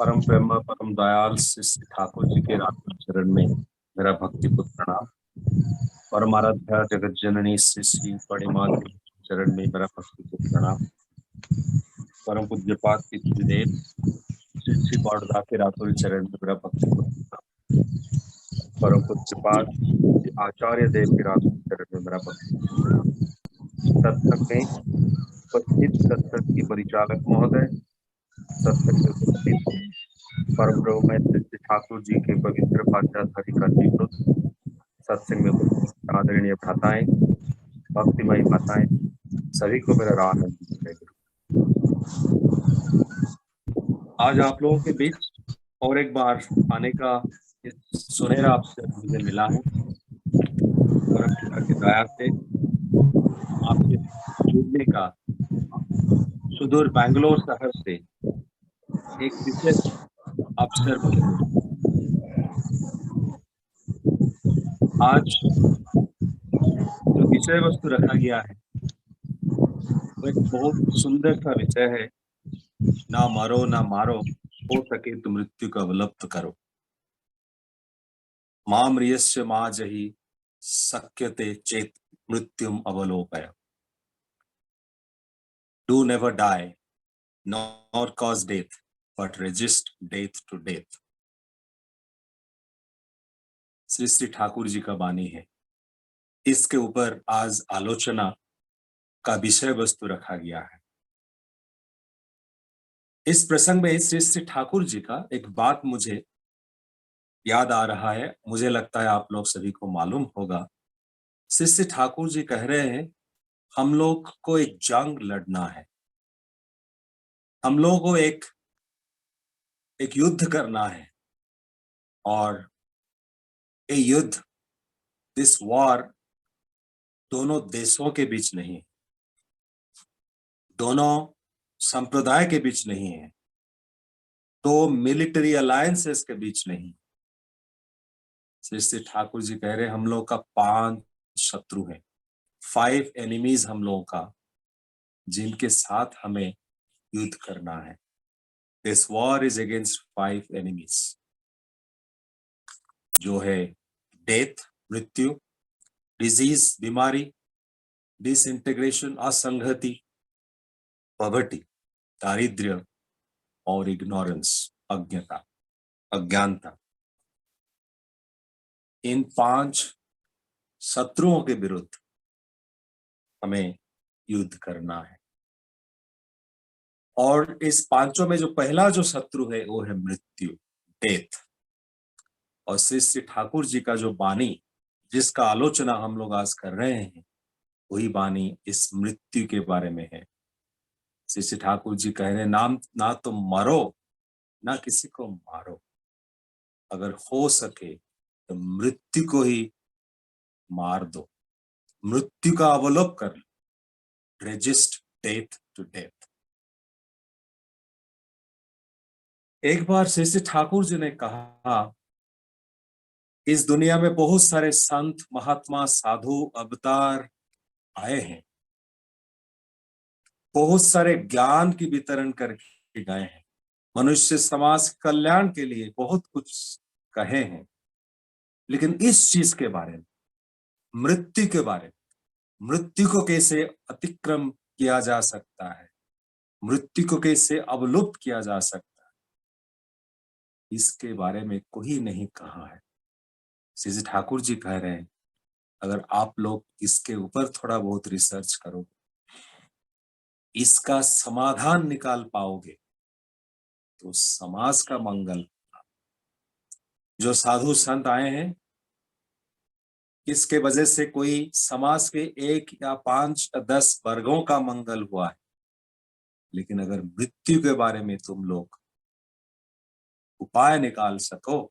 परम प्रेमा परम दयाल श्री ठाकुर जी के रात्रि चरण में मेरा भक्तिपूर्ण प्रणाम। परम आराध्या जगत जननी श्री बड़ी माँ के चरण में मेरा भक्तिपूर्ण प्रणाम। परम पूज्यपाद पितृदेव श्री बड़दा के रात्रि चरण में मेरा भक्तिपूर्ण प्रणाम। परम पूज्यपाद आचार्य देव के रात्रि चरण में मेरा भक्तिपूर्ण प्रणाम। सत्संग में उपस्थित सत्संग की परिचालक महोदय, सत्संग में उपस्थित परम ब्रह्म श्री ठाकुर जी के पवित्र पादचाधारी का जीवन, सत्संग में उपस्थित आदरणीय भ्राताएं, भक्तिमयी माताएं, सभी को मेरा राम जय गुरु। आज आप लोगों के बीच और एक बार आने का सुनहरा अवसर मुझे मिला है। परम पिता की दया से आपके जुड़ने का सुदूर बैंगलोर शहर से एक विशेष अवसर मुझे मिला। आज जो विषय वस्तु रखा गया है वो एक बहुत सुंदर सा विषय है। ना मरो ना मारो, हो सके तो मृत्यु का अवलप्त करो। मां म्रियस्य मां जहि शक्यते चेत मृत्युम अवलोकय। Do never die, nor cause death, but resist death to death। Shri Shri Thakur ji का वाणी है। इसके ऊपर आज आलोचना का विषय वस्तु रखा गया है। इस प्रसंग में श्री श्री ठाकुर जी का एक बात मुझे याद आ रहा है। मुझे लगता है आप लोग सभी को मालूम होगा। श्री श्री ठाकुर जी कह रहे हैं हम लोग को एक जंग लड़ना है, हम लोगों को एक युद्ध करना है। और ये युद्ध, दिस वॉर, दोनों देशों के बीच नहीं, दोनों संप्रदाय के बीच नहीं है, दो मिलिट्री अलायंसेस के बीच नहीं। श्री श्री ठाकुर जी कह रहे हैं हम लोग का 5 शत्रु है, 5 एनिमीज हम लोगों का, जिनके साथ हमें युद्ध करना है। This war is against 5 enemies, जो है डेथ, मृत्यु, डिजीज, बीमारी, डिसइंटीग्रेशन, असंगति, पॉवर्टी, दारिद्र्य और इग्नोरेंस, अज्ञता, अज्ञानता। इन 5 शत्रुओं के विरुद्ध हमें युद्ध करना है। और इस 5 में जो पहला जो शत्रु है वो है मृत्यु, डेथ। और श्री श्री ठाकुर जी का जो वाणी, जिसका आलोचना हम लोग आज कर रहे हैं, वही वाणी इस मृत्यु के बारे में है। श्री श्री ठाकुर जी कह रहे हैं ना तो मरो, ना किसी को मारो, अगर हो सके तो मृत्यु को ही मार दो, मृत्यु का अवलोक कर लो, रेजिस्ट डेथ टू डेथ। एक बार श्री श्री ठाकुर जी ने कहा इस दुनिया में बहुत सारे संत, महात्मा, साधु, अवतार आए हैं, बहुत सारे ज्ञान की वितरण करके गए हैं, मनुष्य समाज कल्याण के लिए बहुत कुछ कहे हैं, लेकिन इस चीज के बारे में, मृत्यु के बारे में, मृत्यु को कैसे अतिक्रम किया जा सकता है, मृत्यु को कैसे अवलुप्त किया जा सकता है, इसके बारे में कोई नहीं कहा है। श्री श्री ठाकुर जी कह रहे हैं अगर आप लोग इसके ऊपर थोड़ा बहुत रिसर्च करो, इसका समाधान निकाल पाओगे तो समाज का मंगल। जो साधु संत आए हैं, इसके वजह से कोई समाज के 1 या 5 या 10 वर्गों का मंगल हुआ है, लेकिन अगर मृत्यु के बारे में तुम लोग उपाय निकाल सको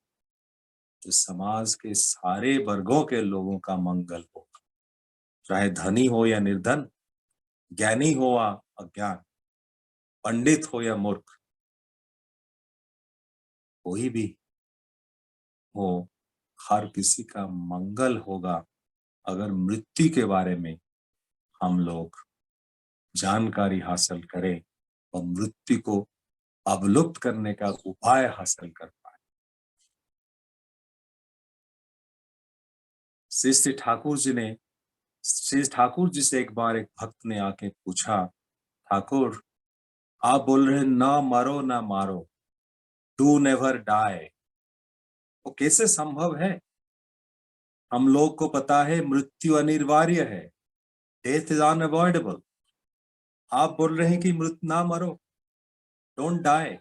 तो समाज के सारे वर्गों के लोगों का मंगल होगा, चाहे धनी हो या निर्धन, ज्ञानी हो या अज्ञान, पंडित हो या मूर्ख, कोई भी हो, हर किसी का मंगल होगा अगर मृत्यु के बारे में हम लोग जानकारी हासिल करें और मृत्यु को अवलुप्त करने का उपाय हासिल कर पाए। श्री ठाकुर जी से एक बार एक भक्त ने आके पूछा, ठाकुर आप बोल रहे हैं ना मरो ना मारो, डू नेवर डाई, वो कैसे संभव है? हम लोग को पता है मृत्यु अनिवार्य है, डेथ इज अनअवॉइडेबल। आप बोल रहे हैं कि ना मरो, डोंट डाई,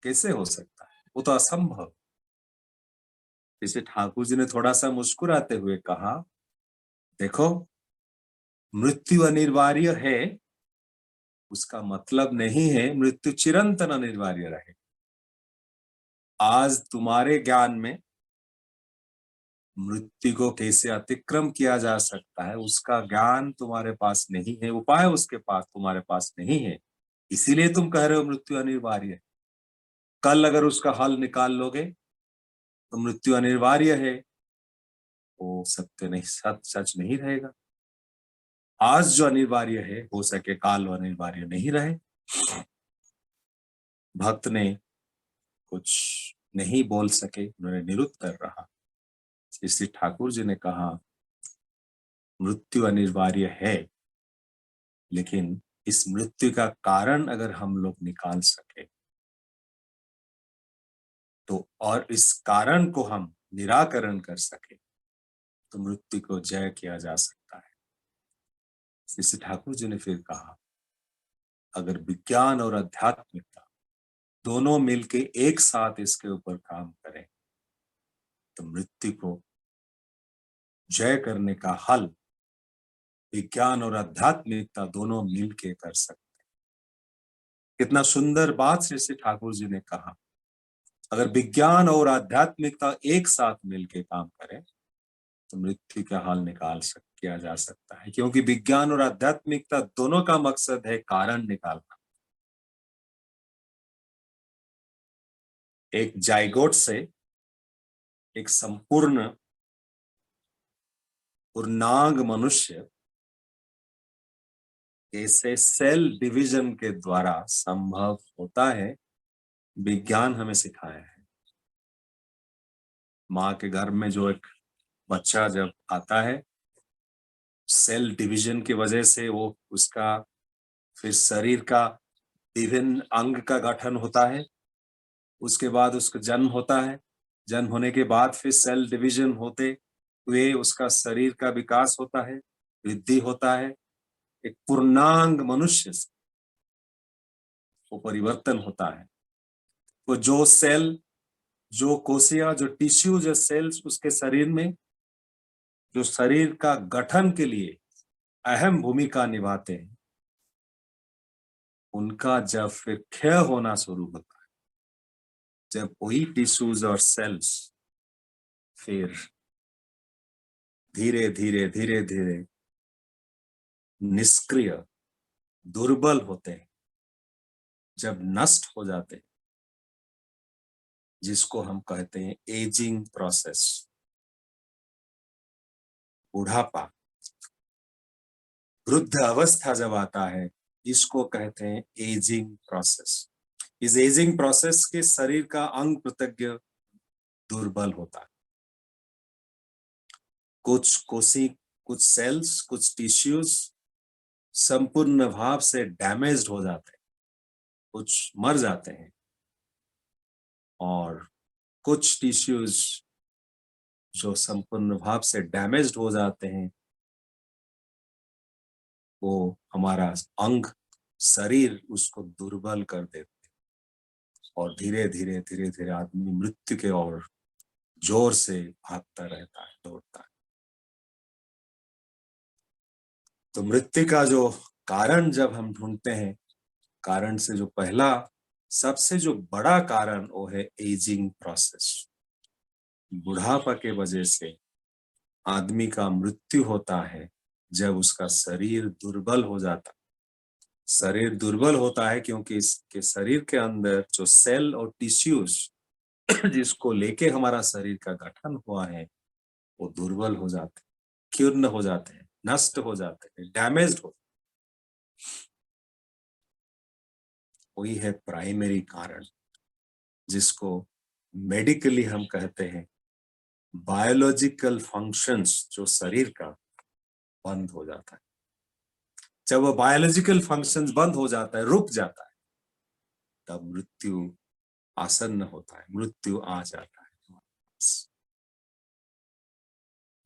कैसे हो सकता है? वो तो असंभव। जैसे ठाकुर जी ने थोड़ा सा मुस्कुराते हुए कहा, देखो मृत्यु अनिवार्य है उसका मतलब नहीं है मृत्यु चिरंतन अनिवार्य रहे। आज तुम्हारे ज्ञान में मृत्यु को कैसे अतिक्रम किया जा सकता है उसका ज्ञान तुम्हारे पास नहीं है, उपाय उसके पास तुम्हारे पास नहीं है, इसीलिए तुम कह रहे हो मृत्यु अनिवार्य है। कल अगर उसका हल निकाल लोगे तो मृत्यु अनिवार्य है वो सत्य नहीं, सच नहीं रहेगा। आज जो अनिवार्य है हो सके काल अनिवार्य नहीं रहे। भक्त ने कुछ नहीं बोल सके, उन्होंने निरुत्तर रहा। श्री ठाकुर जी ने कहा मृत्यु अनिवार्य है, लेकिन इस मृत्यु का कारण अगर हम लोग निकाल सके तो, और इस कारण को हम निराकरण कर सके तो मृत्यु को जय किया जा सकता है। श्री ठाकुर जी ने फिर कहा अगर विज्ञान और आध्यात्मिकता दोनों मिलके एक साथ इसके ऊपर काम करें तो मृत्यु को जय करने का हल विज्ञान और आध्यात्मिकता दोनों मिलके कर सकते। कितना सुंदर बात श्री ठाकुर जी ने कहा, अगर विज्ञान और आध्यात्मिकता एक साथ मिलके काम करें तो मृत्यु का हल किया जा सकता है, क्योंकि विज्ञान और आध्यात्मिकता दोनों का मकसद है कारण निकालना। एक जाइगोट से एक संपूर्ण पूर्णांग मनुष्य कैसे सेल डिवीजन के द्वारा संभव होता है, विज्ञान हमें सिखाया है। माँ के गर्भ में जो एक बच्चा जब आता है, सेल डिवीजन की वजह से वो उसका फिर शरीर का विभिन्न अंग का गठन होता है, उसके बाद उसका जन्म होता है, जन्म होने के बाद फिर सेल डिवीजन होते हुए उसका शरीर का विकास होता है, वृद्धि होता है, एक पूर्णांग मनुष्य से वो परिवर्तन होता है। वो जो सेल, जो कोशिका, जो टिश्यू, जो सेल्स उसके शरीर में जो शरीर का गठन के लिए अहम भूमिका निभाते हैं, उनका जब फिर क्षय होना शुरू होता है, जब वही टिश्यूज और सेल्स फिर धीरे धीरे धीरे धीरे निष्क्रिय, दुर्बल होते हैं, जब नष्ट हो जाते हैं, जिसको हम कहते हैं एजिंग प्रोसेस, बुढ़ापा, वृद्ध अवस्था जब आता है, इसको कहते हैं एजिंग प्रोसेस। इस एजिंग प्रोसेस के शरीर का अंग प्रत्यंग दुर्बल होता है, कुछ सेल्स, कुछ टिश्यूज संपूर्ण भाव से डैमेज्ड हो जाते हैं, कुछ मर जाते हैं, और कुछ टिश्यूज जो संपूर्ण भाव से डैमेज्ड हो जाते हैं वो हमारा अंग, शरीर उसको दुर्बल कर देते हैं, और धीरे धीरे धीरे धीरे आदमी मृत्यु के ओर जोर से भागता रहता है, दौड़ता है। तो मृत्यु का जो कारण जब हम ढूंढते हैं, कारण से जो पहला सबसे जो बड़ा कारण वो है एजिंग प्रोसेस। बुढ़ापा के वजह से आदमी का मृत्यु होता है जब उसका शरीर दुर्बल हो जाता है। शरीर दुर्बल होता है क्योंकि इसके शरीर के अंदर जो सेल और टिश्यूज जिसको लेके हमारा शरीर का गठन हुआ है वो दुर्बल हो जाते हैं, क्षीर्ण हो जाते हैं, नष्ट हो जाते हैं, डैमेज्ड हो। वही है प्राइमरी कारण, जिसको मेडिकली हम कहते हैं बायोलॉजिकल फंक्शंस, जो शरीर का बंद हो जाता है। जब वो बायोलॉजिकल फंक्शंस बंद हो जाता है, रुक जाता है, तब मृत्यु आसन्न होता है, मृत्यु आ जाता है।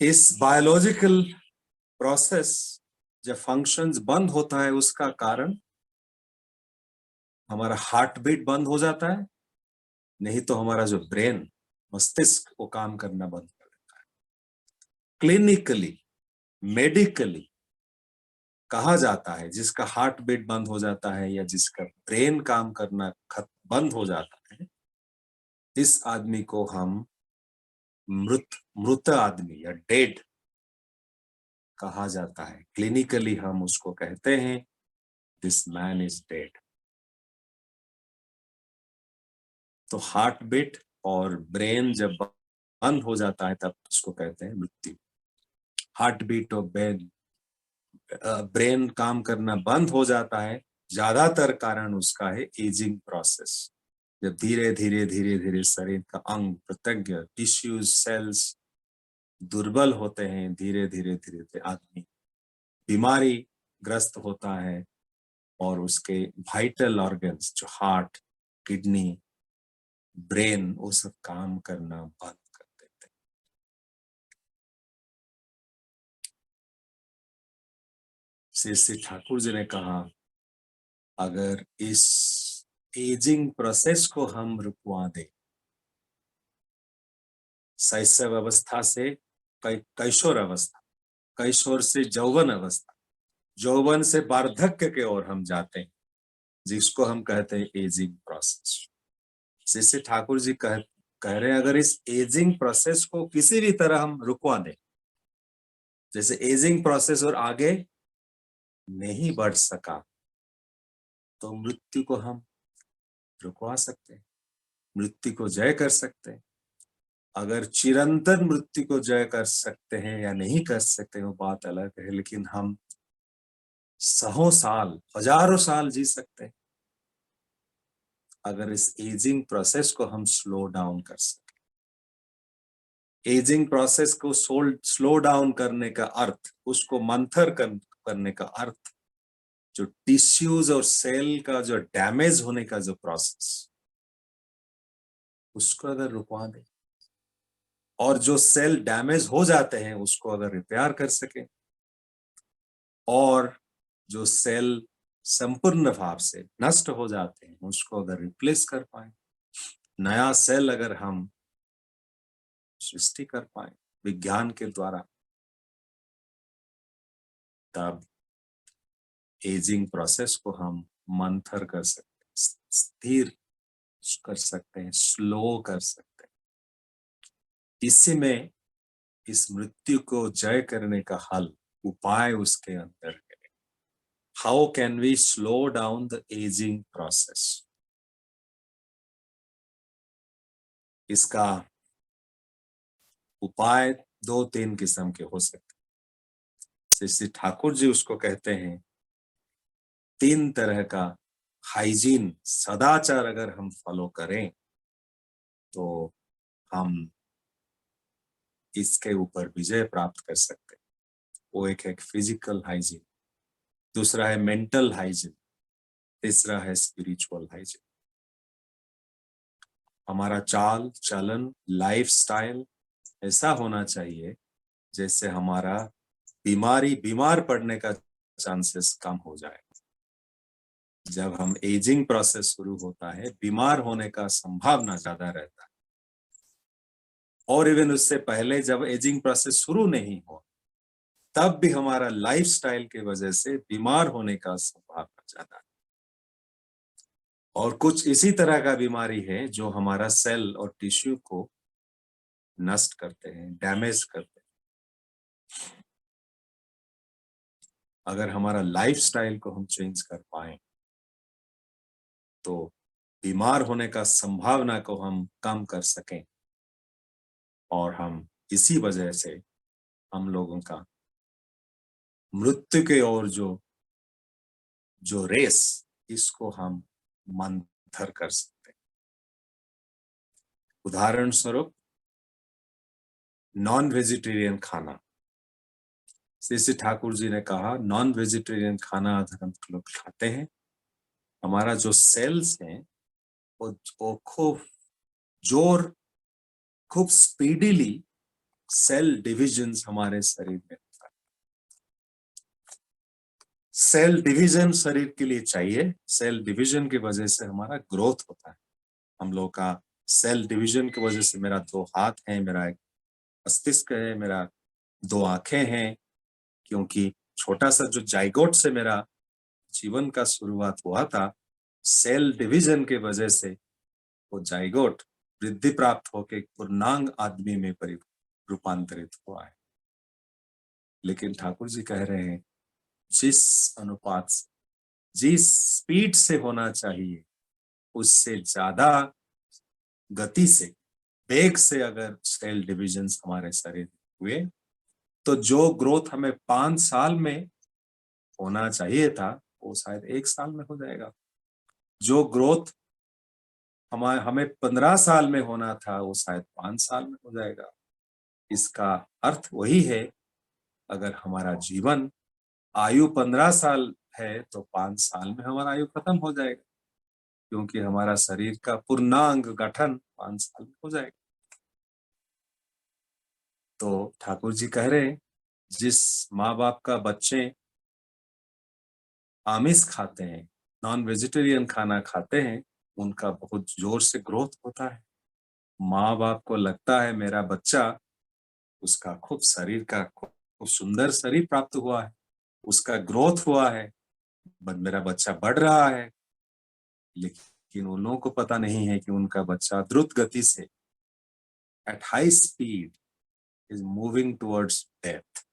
इस बायोलॉजिकल प्रोसेस जब फंक्शंस बंद होता है, उसका कारण हमारा हार्ट बीट बंद हो जाता है, नहीं तो हमारा जो ब्रेन, मस्तिष्क, वो काम करना बंद कर देता है। क्लिनिकली, मेडिकली कहा जाता है जिसका हार्ट बीट बंद हो जाता है या जिसका ब्रेन काम करना बंद हो जाता है, इस आदमी को हम मृत आदमी या डेड कहा जाता है। क्लिनिकली हम उसको कहते हैं दिस मैन इज डेड। तो हार्ट बीट और ब्रेन जब बंद हो जाता है, तब उसको कहते हैं मृत्यु। हार्ट बीट और ब्रेन काम करना बंद हो जाता है, ज्यादातर कारण उसका है एजिंग प्रोसेस। जब धीरे धीरे धीरे धीरे शरीर का अंग प्रत्यंग, टिश्यूज, सेल्स दुर्बल होते हैं, धीरे धीरे धीरे धीरे आदमी बीमारी ग्रस्त होता है और उसके वाइटल ऑर्गन्स, जो हार्ट, किडनी, ब्रेन, वो सब काम करना बंद कर देते हैं। श्री श्री ठाकुर जी ने कहा, अगर इस एजिंग प्रोसेस को हम रुकवा दें, शैशव अवस्था से कैशोर अवस्था, कैशोर से यौवन अवस्था, यौवन से वार्धक्य के ओर हम जाते हैं, जिसको हम कहते हैं एजिंग प्रोसेस। श्री श्री ठाकुर जी कह रहे हैं, अगर इस एजिंग प्रोसेस को किसी भी तरह हम रुकवा दें, जैसे एजिंग प्रोसेस और आगे नहीं बढ़ सका, तो मृत्यु को हम रुकवा सकते हैं, मृत्यु को जय कर सकते हैं। अगर चिरंतन मृत्यु को जय कर सकते हैं या नहीं कर सकते, वो बात अलग है, लेकिन हम सौ साल, हजारों साल जी सकते हैं अगर इस एजिंग प्रोसेस को हम स्लो डाउन कर सके। एजिंग प्रोसेस को स्लो डाउन करने का अर्थ, उसको मंथर करने का अर्थ, जो टिश्यूज और सेल का जो डैमेज होने का जो प्रोसेस, उसको अगर रुकवा दे और जो सेल डैमेज हो जाते हैं उसको अगर रिपेयर कर सके, और जो सेल संपूर्ण भाव से नष्ट हो जाते हैं उसको अगर रिप्लेस कर पाए, नया सेल अगर हम सृष्टि कर पाए विज्ञान के द्वारा, तब एजिंग प्रोसेस को हम मंथर कर सकते हैं, स्थिर कर सकते हैं, स्लो कर सकते हैं। इसी में इस मृत्यु को जय करने का हल, उपाय उसके अंदर है। How can we slow down the ageing process? इसका उपाय दो तीन किस्म के हो सकते हैं। श्री ठाकुर जी उसको कहते हैं, तीन तरह का हाइजीन, सदाचार अगर हम फॉलो करें तो हम इसके ऊपर विजय प्राप्त कर सकते हैं। वो एक है फिजिकल हाइजीन, दूसरा है मेंटल हाइजीन, तीसरा है स्पिरिचुअल हाइजीन। हमारा चाल चलन, लाइफस्टाइल ऐसा होना चाहिए जैसे हमारा बीमार पड़ने का चांसेस कम हो जाए। जब हम एजिंग प्रोसेस शुरू होता है, बीमार होने का संभावना ज्यादा रहता है, और इवन उससे पहले जब एजिंग प्रोसेस शुरू नहीं हो, तब भी हमारा लाइफस्टाइल की वजह से बीमार होने का संभावना ज्यादा है। और कुछ इसी तरह का बीमारी है जो हमारा सेल और टिश्यू को नष्ट करते हैं, डैमेज करते हैं। अगर हमारा लाइफस्टाइल को हम चेंज कर पाए तो बीमार होने का संभावना को हम कम कर सकें, और हम इसी वजह से हम लोगों का मृत्यु के ओर जो रेस, इसको हम मंथर कर सकते हैं। उदाहरण स्वरूप नॉन वेजिटेरियन खाना। श्री ठाकुर जी ने कहा नॉन वेजिटेरियन खाना अगर हम लोग खाते हैं, हमारा जो सेल्स हैं वो खूब स्पीडीली सेल डिविजन्स हमारे शरीर में होता है। सेल डिवीजन शरीर के लिए चाहिए। सेल डिवीजन की वजह से हमारा ग्रोथ होता है। हम लोग का सेल डिवीजन की वजह से मेरा 2 हाथ है, मेरा एक मस्तिष्क है, मेरा 2 आंखें हैं, क्योंकि छोटा सा जो जाइगोट से मेरा जीवन का शुरुआत हुआ था, सेल डिवीजन के वजह से वो जाइगोट वृद्धि प्राप्त होकर एक पूर्णांग आदमी में रूपांतरित हुआ है। लेकिन ठाकुर जी कह रहे हैं जिस अनुपात से, जिस स्पीड से होना चाहिए, उससे ज्यादा गति से, वेग से अगर सेल डिविजन्स हमारे शरीर में हुए, तो जो ग्रोथ हमें 5 साल में होना चाहिए था वो शायद 1 साल में हो जाएगा। जो ग्रोथ हमें 15 साल में होना था वो शायद 5 साल में हो जाएगा। इसका अर्थ वही है, अगर हमारा जीवन आयु 15 साल है तो 5 साल में हमारा आयु खत्म हो जाएगा, क्योंकि हमारा शरीर का पूर्णांग गठन 5 साल में हो जाएगा। तो ठाकुर जी कह रहे हैं जिस माँ बाप का बच्चे आमिष खाते हैं, नॉन वेजिटेरियन खाना खाते हैं, उनका बहुत जोर से ग्रोथ होता है। माँ बाप को लगता है मेरा बच्चा, उसका खूब शरीर का खूब सुंदर शरीर प्राप्त हुआ है, उसका ग्रोथ हुआ है, मेरा बच्चा बढ़ रहा है। लेकिन उन लोगों को पता नहीं है कि उनका बच्चा द्रुत गति से at high speed is moving towards death.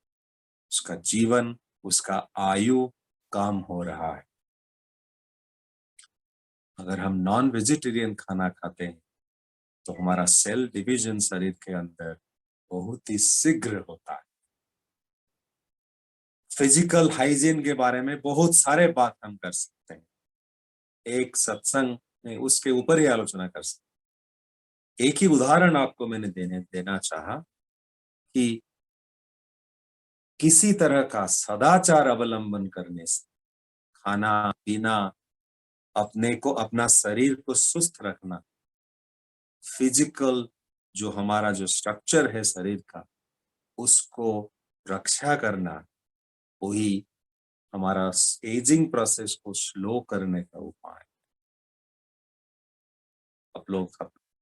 उसका जीवन, उसका आयु कम हो रहा है। अगर हम नॉन वेजिटेरियन खाना खाते हैं तो हमारा सेल डिवीजन शरीर के अंदर बहुत ही शीघ्र होता है। फिजिकल हाइजीन के बारे में बहुत सारे बात हम कर सकते हैं, एक सत्संग में उसके ऊपर ही आलोचना कर सकते हैं। एक ही उदाहरण आपको मैंने देना चाहा कि किसी तरह का सदाचार अवलंबन करने से खाना पीना, अपने को, अपना शरीर को स्वस्थ रखना, फिजिकल जो हमारा जो स्ट्रक्चर है शरीर का, उसको रक्षा करना, वही हमारा एजिंग प्रोसेस को स्लो करने का उपाय।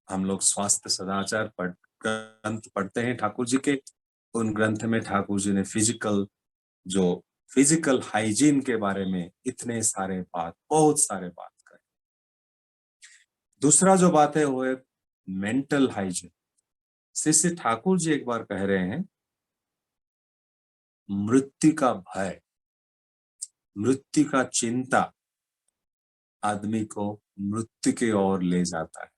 हम लोग स्वास्थ्य सदाचार ग्रंथ पढ़ते हैं ठाकुर जी के। उन ग्रंथ में ठाकुर जी ने फिजिकल हाइजीन के बारे में इतने सारे बहुत सारे बात करे। दूसरा जो बात है वो है मेंटल हाइजीन। श्री ठाकुर जी एक बार कह रहे हैं मृत्यु का भय, मृत्यु का चिंता आदमी को मृत्यु की ओर ले जाता है।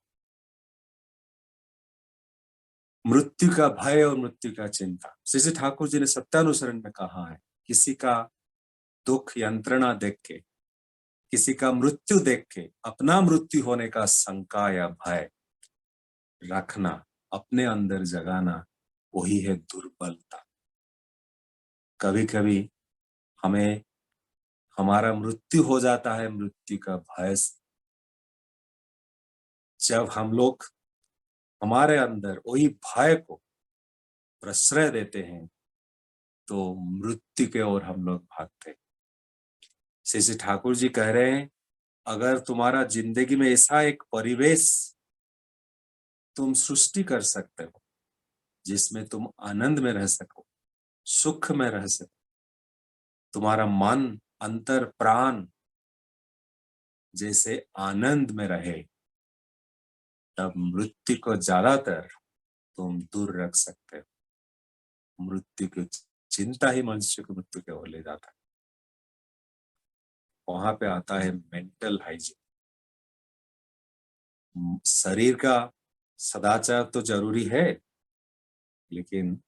मृत्यु का भय और मृत्यु का चिंता, श्री ठाकुर जी ने सत्यानुसरण में कहा है, किसी का दुख यंत्रणा देख के, किसी का मृत्यु देख के अपना मृत्यु होने का शंका या भय रखना, अपने अंदर जगाना, वही है दुर्बलता। कभी कभी हमें हमारा मृत्यु हो जाता है मृत्यु का भय से। जब हम लोग हमारे अंदर वही भय को प्रश्रय देते हैं तो मृत्यु के ओर हम लोग भागते हैं। श्री ठाकुर जी कह रहे हैं अगर तुम्हारा जिंदगी में ऐसा एक परिवेश तुम सृष्टि कर सकते हो जिसमें तुम आनंद में रह सको, सुख में रह सको, तुम्हारा मन, अंतर, प्राण जैसे आनंद में रहे, तब मृत्यु को ज्यादातर तुम दूर रख सकते हो। मृत्यु की चिंता ही मनुष्य को मृत्यु की ओर ले जाता है। वहां पे आता है मेंटल हाइजीन। शरीर का सदाचार तो जरूरी है, लेकिन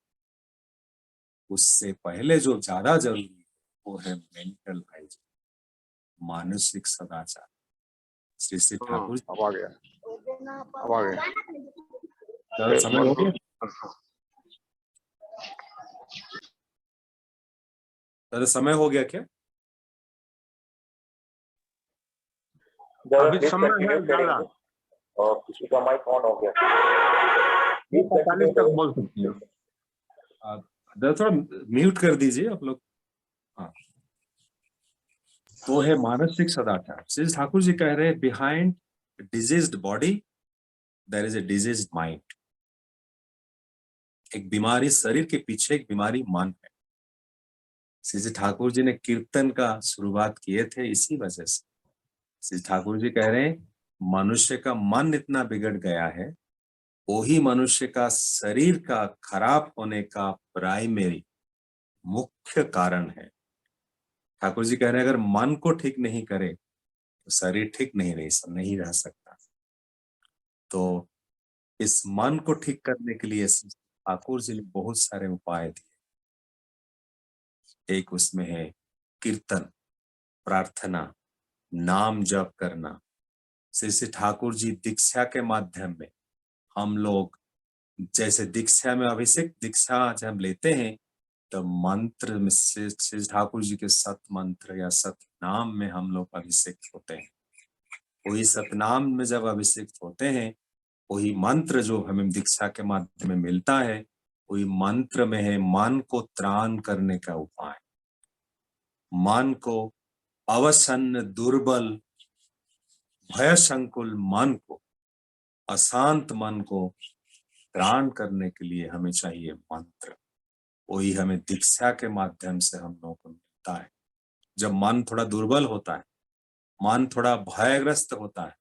उससे पहले जो ज्यादा जरूरी है वो है मेंटल हाइजीन, मानसिक सदाचार। श्री श्री ठाकुर। अब आ गया, अब आ गया। समय हो गया, समय हो गया क्या? अभी समय है ज्यादा और किसी का माइक ऑन हो गया, 45 तक बोल सकती हो। थोड़ा म्यूट कर दीजिए आप लोग। हाँ, तो है मानसिक सदाचार। श्री ठाकुर जी कह रहे हैं behind diseased body there is a diseased mind. एक बीमारी शरीर के पीछे एक बीमारी मन है। श्री ठाकुर जी ने कीर्तन का शुरुआत किए थे इसी वजह से। श्री ठाकुर जी कह रहे हैं मनुष्य का मन इतना बिगड़ गया है, वही मनुष्य का शरीर का खराब होने का प्राइमरी मुख्य कारण है। ठाकुर जी कह रहे हैं अगर मन को ठीक नहीं करे तो शरीर ठीक नहीं रह सकता। तो इस मन को ठीक करने के लिए ठाकुर जी ने बहुत सारे उपाय दिए। एक उसमें है कीर्तन, प्रार्थना, नाम जप करना। श्री ठाकुर जी दीक्षा के माध्यम में हम लोग, जैसे दीक्षा में अभिषेक दीक्षा जब हम लेते हैं तो मंत्र में श्री ठाकुर जी के सत मंत्र या सत नाम में हम लोग अभिषेक होते हैं। वही सतनाम में जब अभिषेक होते हैं, वही मंत्र जो हमें दीक्षा के माध्यम में मिलता है, वही मंत्र में है मन को त्राण करने का उपाय। मन को अवसन्न, दुर्बल, भय संकुल मन को, अशांत मन को त्राण करने के लिए हमें चाहिए मंत्र। वही हमें दीक्षा के माध्यम से हम लोगों को मिलता है। जब मन थोड़ा दुर्बल होता है, मन थोड़ा भयग्रस्त होता है,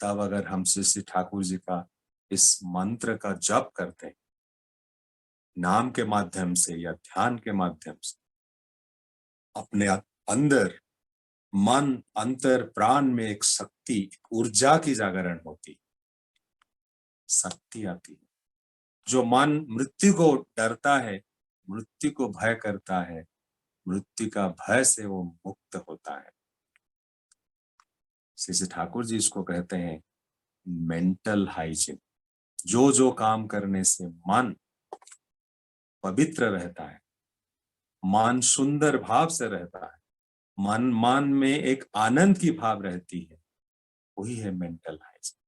तब अगर हम श्री ठाकुर जी का इस मंत्र का जप करते हैं, नाम के माध्यम से या ध्यान के माध्यम से, अपने अंदर मन, अंतर, प्राण में एक शक्ति, एक ऊर्जा की जागरण होती, शक्ति आती है। जो मन मृत्यु को डरता है, मृत्यु को भय करता है, मृत्यु का भय से वो मुक्त होता है। श्री ठाकुर जी इसको कहते हैं मेंटल हाइजीन। जो काम करने से मन पवित्र रहता है, मन सुंदर भाव से रहता है, मन में एक आनंद की भाव रहती है, वही है मेंटल हाइजीन।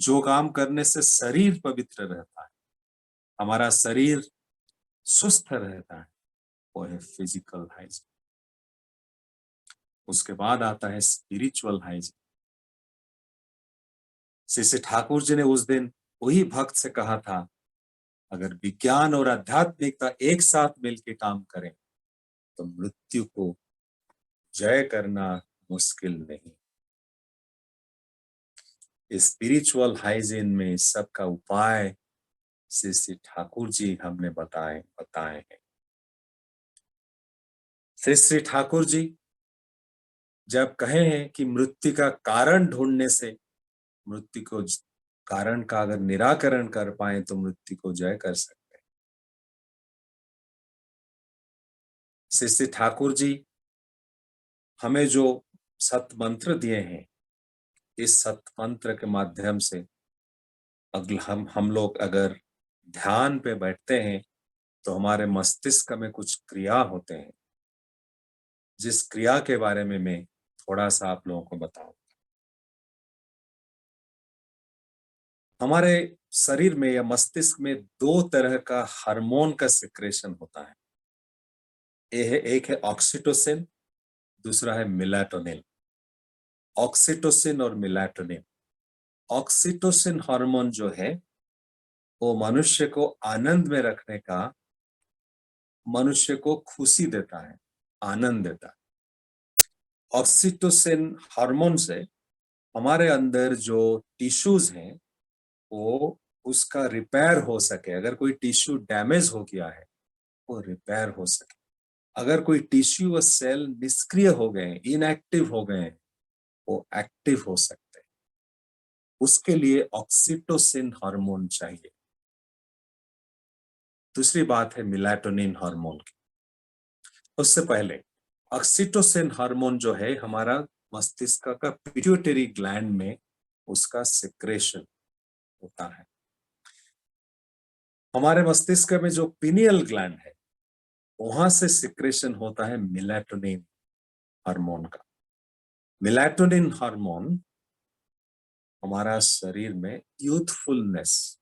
जो काम करने से शरीर पवित्र रहता है, हमारा शरीर सुस्त रहता है, वो है फिजिकल हाइजीन। उसके बाद आता है स्पिरिचुअल हाइजीन। श्री ठाकुर जी ने उस दिन वही भक्त से कहा था, अगर विज्ञान और आध्यात्मिकता एक साथ मिलकर काम करें तो मृत्यु को जय करना मुश्किल नहीं। स्पिरिचुअल हाइजीन में सबका उपाय श्री ठाकुर जी हमने बताए हैं। श्री ठाकुर जी जब कहे हैं कि मृत्यु का कारण ढूंढने से मृत्यु को कारण का अगर निराकरण कर पाए तो मृत्यु को जय कर सकते हैं। श्री ठाकुर जी हमें जो सत मंत्र दिए हैं, इस सत मंत्र के माध्यम से हम लोग अगर ध्यान पे बैठते हैं तो हमारे मस्तिष्क में कुछ क्रिया होते हैं, जिस क्रिया के बारे में मैं थोड़ा सा आप लोगों को बताऊं। हमारे शरीर में या मस्तिष्क में दो तरह का हार्मोन का सिक्रेशन होता है। एक है ऑक्सीटोसिन, दूसरा है मेलाटोनिन। ऑक्सीटोसिन और मेलाटोनिन। ऑक्सीटोसिन हार्मोन जो है वो मनुष्य को आनंद में रखने का, मनुष्य को खुशी देता है, आनंद देता है। ऑक्सीटोसिन हार्मोन से हमारे अंदर जो टिश्यूज हैं वो उसका रिपेयर हो सके। अगर कोई टिश्यू डैमेज हो गया है वो रिपेयर हो सके। अगर कोई टिश्यू और सेल निष्क्रिय हो गए, इनएक्टिव हो गए, वो एक्टिव हो सकते हैं। उसके लिए ऑक्सीटोसिन हार्मोन चाहिए। दूसरी बात है मेलाटोनिन हार्मोन की। उससे पहले ऑक्सीटोसिन हार्मोन जो है हमारा मस्तिष्क का पिट्यूटरी ग्लैंड में उसका सिक्रेशन होता है। हमारे मस्तिष्क में जो पिनियल ग्लैंड है वहां से सिक्रेशन होता है मेलाटोनिन हार्मोन का। मेलाटोनिन हार्मोन हमारा शरीर में यूथफुलनेस,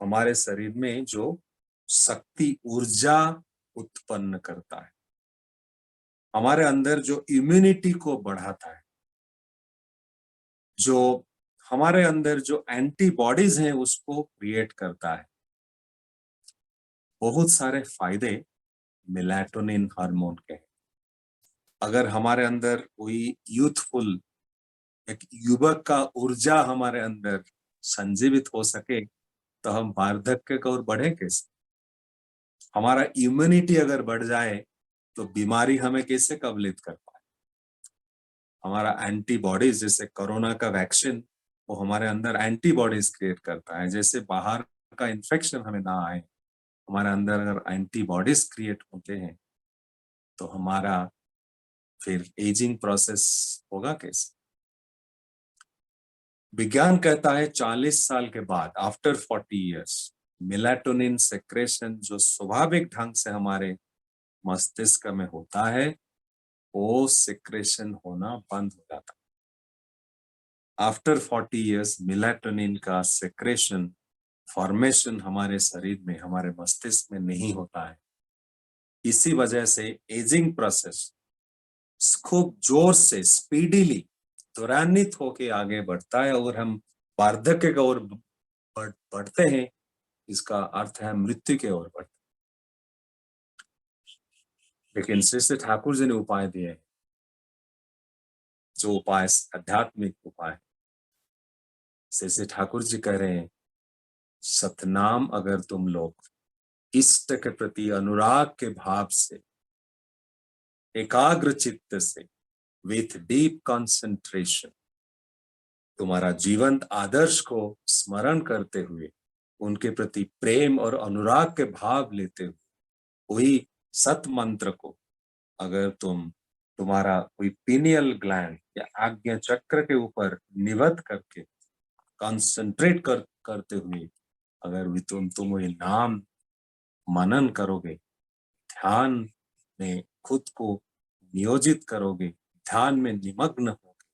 हमारे शरीर में जो शक्ति ऊर्जा उत्पन्न करता है, हमारे अंदर जो इम्यूनिटी को बढ़ाता है, जो हमारे अंदर जो एंटीबॉडीज हैं उसको क्रिएट करता है। बहुत सारे फायदे मेलाटोनिन हार्मोन के हैं। अगर हमारे अंदर कोई यूथफुल, एक युवक का ऊर्जा हमारे अंदर संजीवित हो सके तो हम वार्धक्य की ओर बढ़े कैसे? हमारा इम्यूनिटी अगर बढ़ जाए तो बीमारी हमें कैसे कवलित कर पाए? हमारा एंटीबॉडीज, जैसे कोरोना का वैक्सीन, वो हमारे अंदर एंटीबॉडीज क्रिएट करता है। जैसे बाहर का इन्फेक्शन हमें ना आए, हमारे अंदर अगर एंटीबॉडीज क्रिएट होते हैं तो हमारा फिर एजिंग प्रोसेस होगा कैसे? विज्ञान कहता है 40 साल के बाद, आफ्टर 40 इयर्स, मेलाटोनिन सेक्रेशन जो स्वाभाविक ढंग से हमारे मस्तिष्क में होता है वो सेक्रेशन होना बंद हो जाता है। आफ्टर 40 इयर्स मेलाटोनिन का सेक्रेशन, फॉर्मेशन हमारे शरीर में, हमारे मस्तिष्क में नहीं होता है। इसी वजह से एजिंग प्रोसेस खूब जोर से, स्पीडीली, त्वरान्वित होके आगे बढ़ता है और हम वार्धक्य की ओर बढ़ते हैं। इसका अर्थ है मृत्यु की ओर बढ़ते। लेकिन श्री श्री ठाकुर जी ने उपाय दिए हैं, जो उपाय आध्यात्मिक उपाय। श्री श्री ठाकुर जी कह रहे हैं, सतनाम अगर तुम लोग इष्ट के प्रति अनुराग के भाव से, एकाग्र चित्त से, विथ डीप कंसंट्रेशन, तुम्हारा जीवंत आदर्श को स्मरण करते हुए, उनके प्रति प्रेम और अनुराग के भाव लेते हुए, वही सत मंत्र को अगर तुम्हारा कोई पीनियल ग्लैंड या आज्ञा चक्र के ऊपर निवत करके कंसंट्रेट करते हुए अगर भी तुम ये नाम मनन करोगे, ध्यान में खुद को नियोजित करोगे, ध्यान में निमग्न होगे,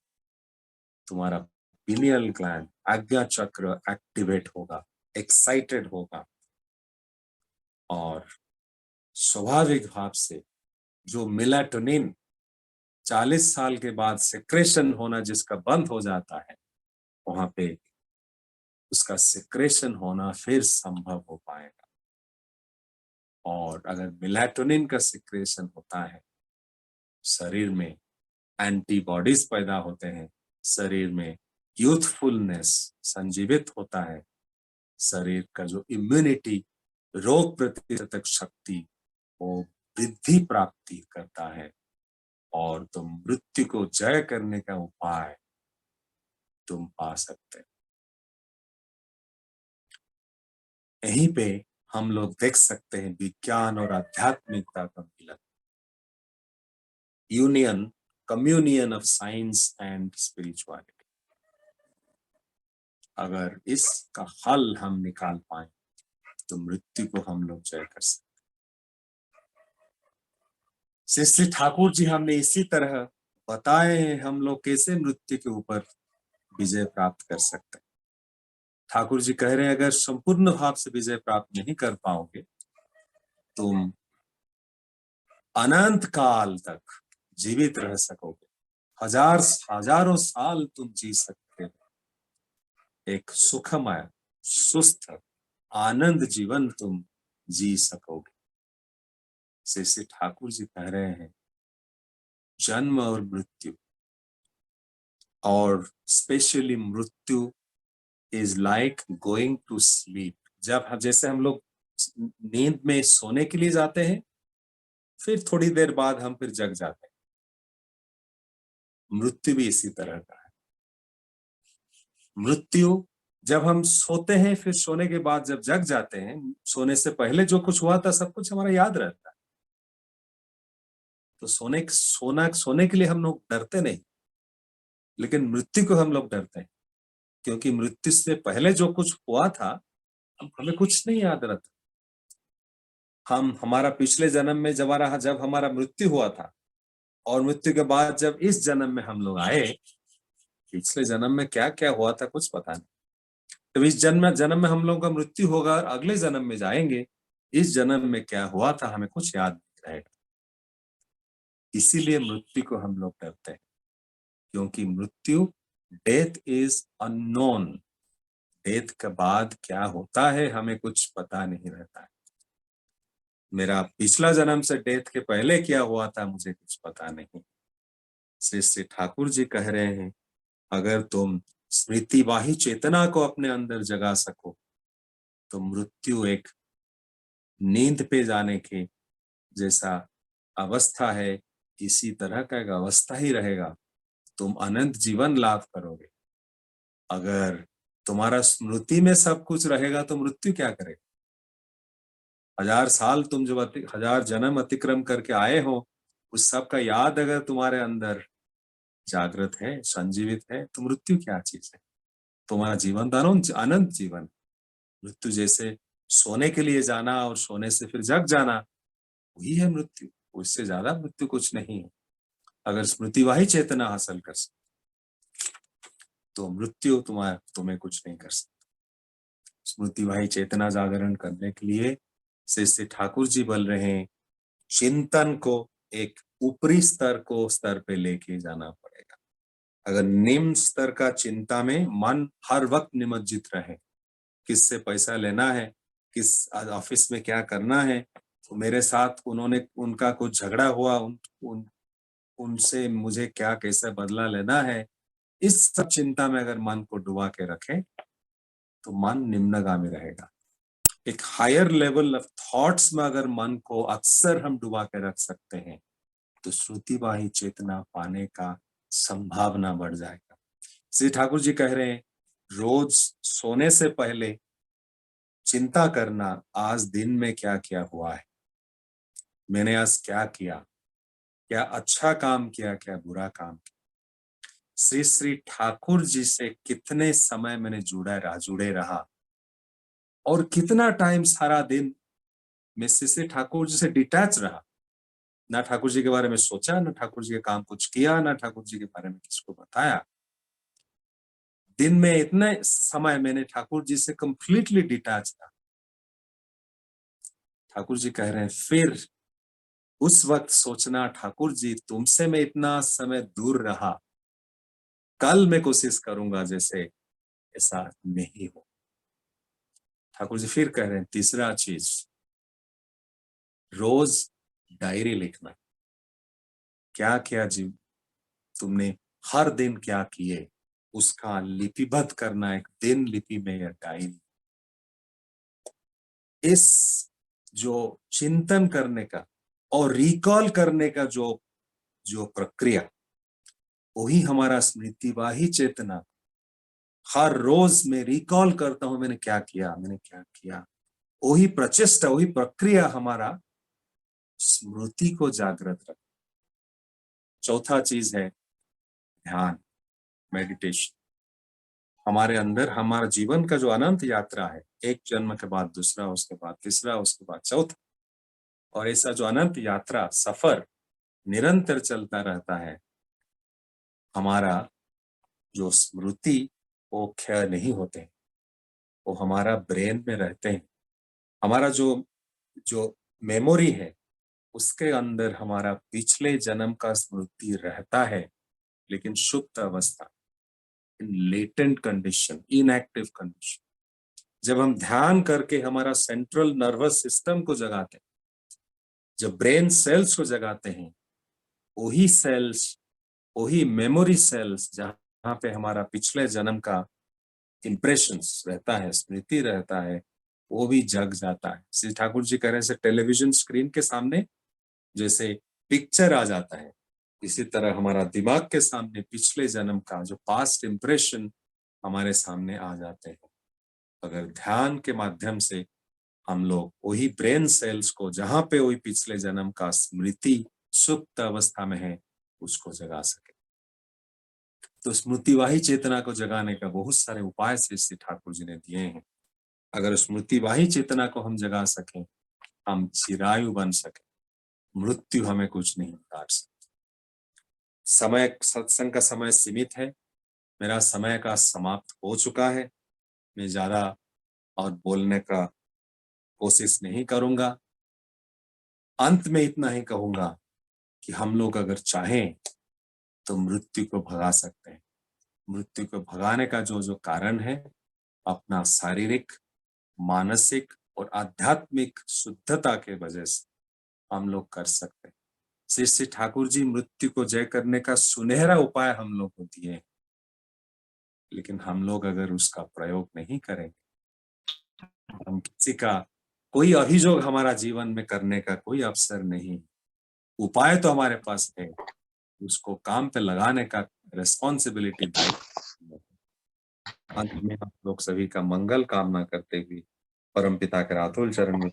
तुम्हारा पीनियल ग्लैंड, आज्ञा चक्र एक्टिवेट होगा, एक्साइटेड होगा और स्वाभाविक भाव से जो मेलाटोनिन 40 साल के बाद सिक्रेशन होना जिसका बंद हो जाता है, वहां पे उसका सिक्रेशन होना फिर संभव हो पाएगा। और अगर मेलाटोनिन का सिक्रेशन होता है, शरीर में एंटीबॉडीज पैदा होते हैं, शरीर में यूथफुलनेस संजीवित होता है, शरीर का जो इम्यूनिटी, रोग प्रतिरोधक शक्ति, वो वृद्धि प्राप्ति करता है और तुम मृत्यु को जय करने का उपाय तुम पा सकते हैं। यहीं पे हम लोग देख सकते हैं विज्ञान और आध्यात्मिकता का मिलन, union, communion of science and spirituality. अगर इसका हल हम निकाल पाए तो मृत्यु को हम लोग जय कर सकते। श्री श्री ठाकुर जी हमने इसी तरह बताए हैं हम लोग कैसे मृत्यु के ऊपर विजय प्राप्त कर सकते हैं। ठाकुर जी कह रहे हैं, अगर संपूर्ण भाव से विजय प्राप्त नहीं कर पाओगे, तुम अनंत काल तक जीवित रह सकोगे, हजारों साल तुम जी सकते हो, एक सुखमय, सुस्थ, आनंद जीवन तुम जी सकोगे। श्री श्री ठाकुर जी कह रहे हैं, जन्म और मृत्यु, और स्पेशली मृत्यु is like going to sleep. जैसे हम लोग नींद में सोने के लिए जाते हैं, फिर थोड़ी देर बाद हम फिर जग जाते हैं, मृत्यु भी इसी तरह का है। मृत्यु जब हम सोते हैं, फिर सोने के बाद जब जग जाते हैं, सोने से पहले जो कुछ हुआ था सब कुछ हमारा याद रहता है। तो सोने के लिए हम लोग डरते नहीं, लेकिन मृत्यु को हम लोग डरते हैं, क्योंकि मृत्यु से पहले जो कुछ हुआ था हमें कुछ नहीं याद रहता। हमारा पिछले जन्म में जब हमारा मृत्यु हुआ था, और मृत्यु के बाद जब इस जन्म में हम लोग आए, पिछले जन्म में क्या क्या हुआ था कुछ पता नहीं। तो इस जन्म में हम लोगों का मृत्यु होगा और अगले जन्म में जाएंगे, इस जन्म में क्या हुआ था हमें कुछ याद नहीं रहेगा। इसीलिए मृत्यु को हम लोग डरते हैं, क्योंकि मृत्यु, डेथ इज अननोन। डेथ के बाद क्या होता है हमें कुछ पता नहीं रहता है। मेरा पिछला जन्म से डेथ के पहले क्या हुआ था मुझे कुछ पता नहीं। श्री श्री ठाकुर जी कह रहे हैं, अगर तुम स्मृतिवाही चेतना को अपने अंदर जगा सको तो मृत्यु एक नींद पे जाने के जैसा अवस्था है, इसी तरह का एक अवस्था ही रहेगा। तुम अनंत जीवन लाभ करोगे। अगर तुम्हारा स्मृति में सब कुछ रहेगा तो मृत्यु क्या करेगा? 1000 साल तुम जो 1000 जन्म अतिक्रम करके आए हो, उस सब का याद अगर तुम्हारे अंदर जागृत है, संजीवित है, तो मृत्यु क्या चीज है? तुम्हारा जीवन तो अनंत जीवन। मृत्यु जैसे सोने के लिए जाना और सोने से फिर जग जाना, वही है मृत्यु। उससे ज्यादा मृत्यु कुछ नहीं है। अगर स्मृतिवाही चेतना हासिल कर सकते तो मृत्यु तुम्हें कुछ नहीं कर सकती। स्मृतिवाही चेतना जागरण करने के लिए श्री ठाकुर जी बोल रहे हैं, चिंतन को एक ऊपरी स्तर पे लेके जाना पड़ेगा। अगर निम्न स्तर का चिंता में मन हर वक्त निमज्जित रहे, किससे पैसा लेना है, किस ऑफिस में क्या करना है, तो मेरे साथ उनका कुछ झगड़ा हुआ, उनसे मुझे क्या कैसे बदला लेना है, इस सब चिंता में अगर मन को डुबा के रखें तो मन निम्नगामी रहेगा। एक हायर लेवल ऑफ थॉट्स में अगर मन को अक्सर हम डुबा के रख सकते हैं तो श्रुतिवाही चेतना पाने का संभावना बढ़ जाएगा। श्री ठाकुर जी कह रहे हैं, रोज सोने से पहले चिंता करना, आज दिन में क्या क्या हुआ है, मैंने आज क्या किया, क्या अच्छा काम किया, क्या बुरा काम किया, श्री श्री ठाकुर जी से कितने समय मैंने जुड़े रहा, और कितना टाइम सारा दिन मैं श्री श्री ठाकुर जी से डिटैच रहा। ना ठाकुर जी के बारे में सोचा, ना ठाकुर जी के काम कुछ किया, ना ठाकुर जी के बारे में किसको बताया। दिन में इतने समय मैंने ठाकुर जी से कंप्लीटली डिटैच था। ठाकुर जी कह रहे हैं, फिर उस वक्त सोचना, ठाकुर जी तुमसे मैं इतना समय दूर रहा, कल मैं कोशिश करूंगा जैसे ऐसा नहीं हो। ठाकुर जी फिर कह रहे हैं, तीसरा चीज, रोज डायरी लिखना, क्या क्या जी तुमने हर दिन क्या किए उसका लिपिबद्ध करना, एक दिन लिपि में या डायरी। इस जो चिंतन करने का और रिकॉल करने का जो जो प्रक्रिया, वही हमारा स्मृतिवाही चेतना, हर रोज मैं रिकॉल करता हूं मैंने क्या किया, मैंने क्या किया, वही प्रचेष्टा, वही प्रक्रिया हमारा स्मृति को जागृत रख। चौथा चीज है ध्यान, मेडिटेशन। हमारे अंदर हमारा जीवन का जो अनंत यात्रा है, एक जन्म के बाद दूसरा, उसके बाद तीसरा, उसके बाद चौथा, और ऐसा जो अनंत यात्रा सफर निरंतर चलता रहता है, हमारा जो स्मृति वो क्षय नहीं होते, वो हमारा ब्रेन में रहते हैं। हमारा जो जो मेमोरी है उसके अंदर हमारा पिछले जन्म का स्मृति रहता है, लेकिन सुप्त अवस्था, इन लेटेंट कंडीशन, इनएक्टिव कंडीशन। जब हम ध्यान करके हमारा सेंट्रल नर्वस सिस्टम को जगाते हैं, जब ब्रेन सेल्स को जगाते हैं, वही सेल्स, वही मेमोरी सेल्स जहां पे हमारा पिछले जन्म का इंप्रेशंस रहता है, स्मृति रहता है, वो भी जग जाता है। श्री ठाकुर जी कह रहे हैं, टेलीविजन स्क्रीन के सामने जैसे पिक्चर आ जाता है, इसी तरह हमारा दिमाग के सामने पिछले जन्म का जो पास्ट इंप्रेशन हमारे सामने आ जाते हैं। अगर ध्यान के माध्यम से हम लोग वही ब्रेन सेल्स को, जहां पे वही पिछले जन्म का स्मृति सुप्त अवस्था में है, उसको जगा सके, तो स्मृतिवाही चेतना को जगाने का बहुत सारे उपाय श्री श्री ठाकुर जी ने दिए हैं। अगर स्मृतिवाही चेतना को हम जगा सकें, हम चिरायु बन सके, मृत्यु हमें कुछ नहीं काट सकती। समय, सत्संग का समय सीमित है, मेरा समय का समाप्त हो चुका है। मैं ज्यादा और बोलने का कोशिश नहीं करूंगा। अंत में इतना ही कहूंगा कि हम लोग अगर चाहें तो मृत्यु को भगा सकते हैं। मृत्यु को भगाने का जो जो कारण है, अपना शारीरिक, मानसिक और आध्यात्मिक शुद्धता के वजह से हम लोग कर सकते हैं। श्री श्री ठाकुर जी मृत्यु को जय करने का सुनहरा उपाय हम लोग को दिए, लेकिन हम लोग अगर उसका प्रयोग नहीं करेंगे, हम किसी का कोई अभियोग हमारा जीवन में करने का कोई अवसर नहीं। उपाय तो हमारे पास है, उसको काम पे लगाने का रेस्पॉन्सिबिलिटी, दायित्व। अंत में आप लोग सभी का मंगल कामना करते हुए परमपिता के रातुल चरण में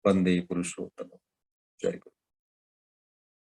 वंदे पुरुषोत्तम। जय गुरु।